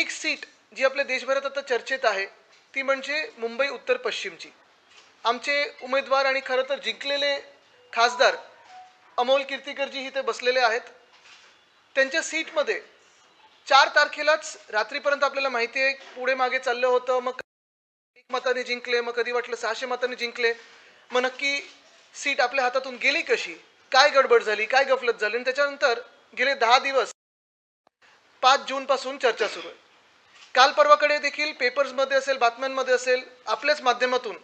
एक सीट जी आपल्या देशभरात आता चर्चेत आहे ती म्हणजे मुंबई उत्तर पश्चिमची. आमचे उमेदवार आणि खरं तर जिंकलेले खासदार अमोल कीर्तीकरजी इथे बसलेले आहेत. त्यांच्या सीटमध्ये 4 तारखेलाच रात्रीपर्यंत आपल्याला माहिती आहे पुढे मागे चाललं होतं. मग 1 मताने जिंकले, मग कधी वाटलं 600 मतांनी जिंकले. मग नक्की सीट आपल्या हातातून गेली कशी? काय गडबड झाली? काय गफलत झाली? आणि त्याच्यानंतर गेले 10 दिवस 5 जूनपासून चर्चा सुरू आहे. काल परवाकडे देखील पेपर्समध्ये असेल, बातम्यांमध्ये असेल, आपल्याच माध्यमातून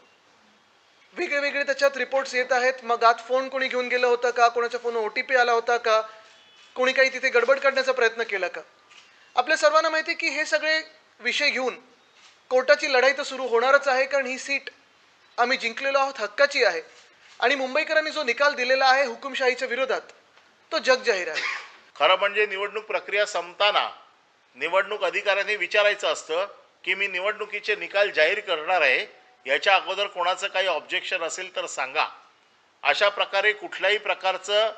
वेगळे वेगळे त्याच्यात रिपोर्ट्स येत आहेत. मग आत फोन कोणी घेऊन गेलं होतं का? कोणाच्या फोनवर OTP आला होता का? कोणी काही तिथे गडबड करण्याचा प्रयत्न केला का? आपल्या सर्वांना माहिती आहे की हे सगळे विषय घेऊन कोर्टाची लढाई तर सुरू होणारच आहे, कारण ही सीट आम्ही जिंकलेलो आहोत, हक्काची आहे. आणि मुंबईकरांनी जो निकाल दिलेला आहे हुकुमशाहीच्या विरोधात, तो जगजाहीर आहे. खरं म्हणजे निवडणूक प्रक्रिया संपताना निवडणूक अधिकाऱ्यांनी विचारायचं असतं की मी निवडणुकीचे निकाल जाहीर करणार आहे, याच्या अगोदर कोणाचं काही ऑब्जेक्शन असेल तर सांगा. अशा प्रकारे कुठल्याही प्रकारचं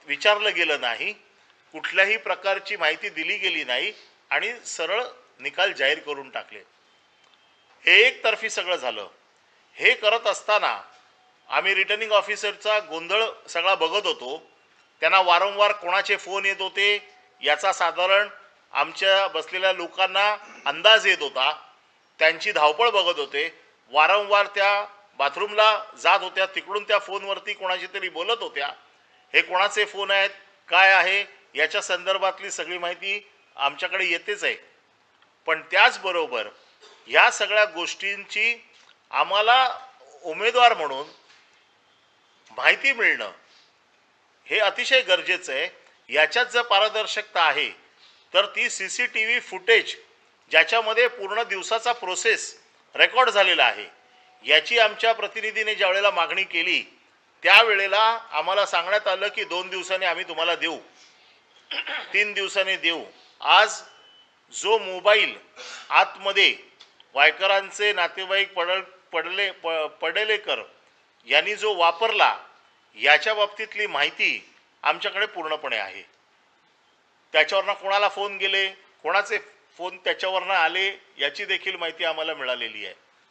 विचारलं गेलं नाही, कुठल्याही प्रकारची माहिती दिली गेली नाही आणि सरळ निकाल जाहीर करून टाकले. हे एकतर्फी सगळं झालं. हे करत असताना आम्ही रिटर्निंग ऑफिसरचा गोंधळ सगळा बघत होतो. त्यांना वारंवार कोणाचे फोन येत होते याचा साधारण आमच्या बसलेल्या लोकांना अंदाज येत होता. त्यांची धावपळ बघत होते. वारंवार त्या बाथरूमला जात होत्या, तिकडून त्या फोनवरती कोणाशी तरी बोलत होत्या. हे कोणाचे फोन आहेत, काय आहे, याच्या संदर्भातली सगळी माहिती आमच्याकडे येतेच आहे. पण त्याचबरोबर ह्या सगळ्या गोष्टींची आम्हाला उमेदवार म्हणून माहिती मिळणं हे अतिशय गरजेचं आहे. याच्यात जर पारदर्शकता आहे तर ती CCTV फुटेज ज्याच्यामध्ये पूर्ण दिवसाचा प्रोसेस रेकॉर्ड झालेला आहे, याची आमच्या प्रतिनिधीने ज्या वेळेला मागणी केली त्यावेळेला आम्हाला सांगण्यात आलं की 2 दिवसांनी आम्ही तुम्हाला देऊ, 3 दिवसांनी देऊ. आज जो मोबाईल आतमध्ये वायकरांचे नातेवाईक पडलेकर यांनी जो वापरला याच्या बाबतीतली माहिती आमच्याकडे पूर्णपणे आहे. त्याच्यावरनं कोणाला फोन गेले, कोणाचे फोन त्याच्यावरनं आले, याची देखील माहिती आम्हाला मिळालेली आहे.